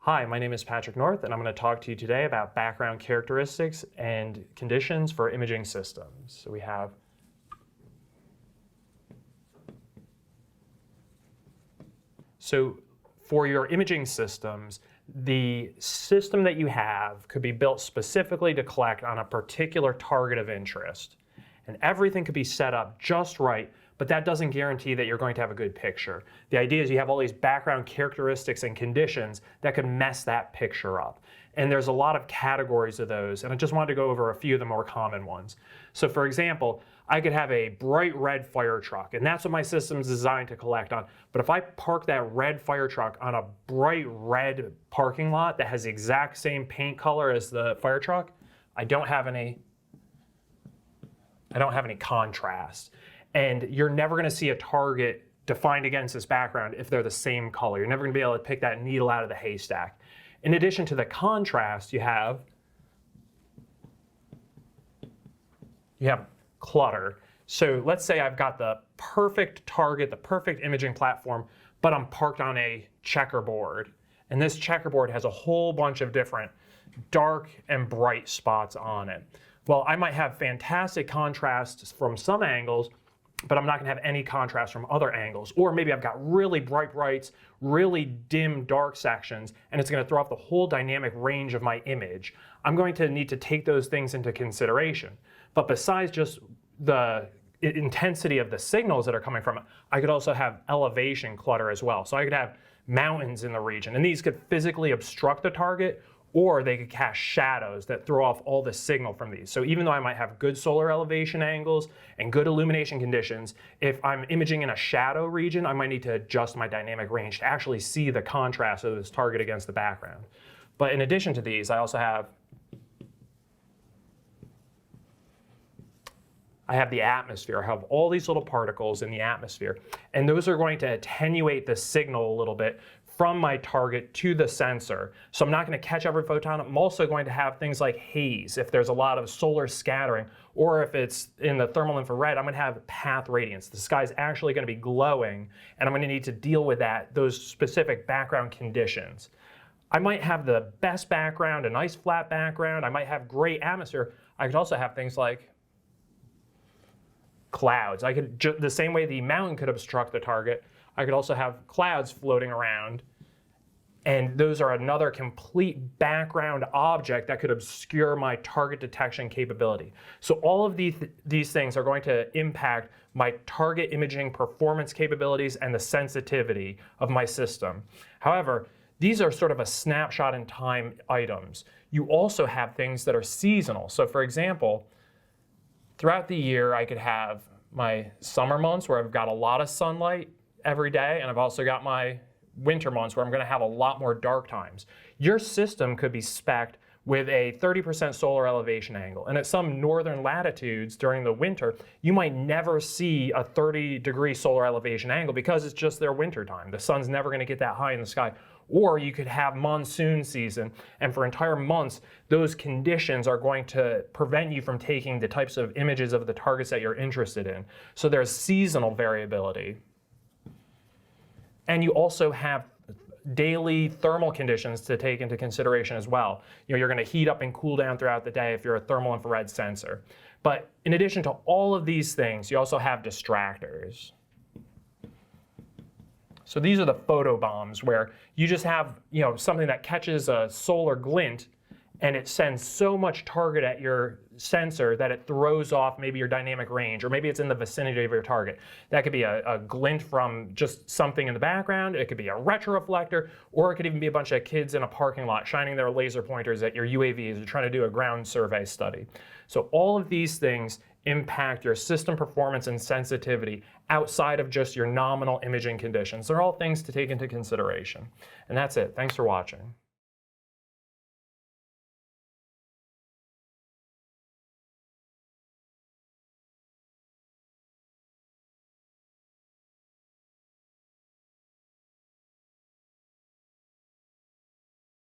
Hi, my name is Patrick North, and I'm going to talk to you today about background characteristics and conditions for imaging systems. So we have for your imaging systems, the system that you have could be built specifically to collect on a particular target of interest. And everything could be set up just right, but that doesn't guarantee that you're going to have a good picture. The idea is you have all these background characteristics and conditions that could mess that picture up. And there's a lot of categories of those, and I just wanted to go over a few of the more common ones. So for example, I could have a bright red fire truck, and that's what my system's designed to collect on. But if I park that red fire truck on a bright red parking lot that has the exact same paint color as the fire truck, I don't have any contrast. And you're never going to see a target defined against this background if they're the same color. You're never going to be able to pick that needle out of the haystack. In addition to the contrast, you have clutter. So let's say I've got the perfect target, the perfect imaging platform, but I'm parked on a checkerboard. And this checkerboard has a whole bunch of different dark and bright spots on it. Well, I might have fantastic contrasts from some angles, but I'm not going to have any contrast from other angles. Or maybe I've got really bright brights, really dim dark sections, and it's going to throw off the whole dynamic range of my image. I'm going to need to take those things into consideration. But besides just the intensity of the signals that are coming from it, I could also have elevation clutter as well. So I could have mountains in the region, and these could physically obstruct the target, or they could cast shadows that throw off all the signal from these. So even though I might have good solar elevation angles and good illumination conditions, if I'm imaging in a shadow region, I might need to adjust my dynamic range to actually see the contrast of this target against the background. But in addition to these, I also have the atmosphere. I have all these little particles in the atmosphere, and those are going to attenuate the signal a little bit from my target to the sensor. So I'm not going to catch every photon. I'm also going to have things like haze if there's a lot of solar scattering, or if it's in the thermal infrared, I'm going to have path radiance. The sky's actually going to be glowing, and I'm going to need to deal with those specific background conditions. I might have the best background, a nice flat background. I might have great atmosphere. I could also have things like clouds. I could, the same way the mountain could obstruct the target, I could also have clouds floating around, and those are another complete background object that could obscure my target detection capability. So all of these things are going to impact my target imaging performance capabilities and the sensitivity of my system. However, these are sort of a snapshot in time items. You also have things that are seasonal. So for example, throughout the year, I could have my summer months where I've got a lot of sunlight every day, and I've also got my winter months where I'm going to have a lot more dark times. Your system could be spec'd with a 30% solar elevation angle, and at some northern latitudes during the winter, you might never see a 30-degree solar elevation angle because it's just their winter time. The sun's never going to get that high in the sky. Or you could have monsoon season, and for entire months, those conditions are going to prevent you from taking the types of images of the targets that you're interested in. So there's seasonal variability. And you also have daily thermal conditions to take into consideration as well. You're going to heat up and cool down throughout the day if you're a thermal infrared sensor. But in addition to all of these things, you also have distractors. So these are the photobombs where you just have something that catches a solar glint, and it sends so much target at your sensor that it throws off maybe your dynamic range, or maybe it's in the vicinity of your target. That could be a glint from just something in the background, it could be a retroreflector, or it could even be a bunch of kids in a parking lot shining their laser pointers at your UAV as you're trying to do a ground survey study. So all of these things impact your system performance and sensitivity outside of just your nominal imaging conditions. They're all things to take into consideration. And that's it. Thanks for watching.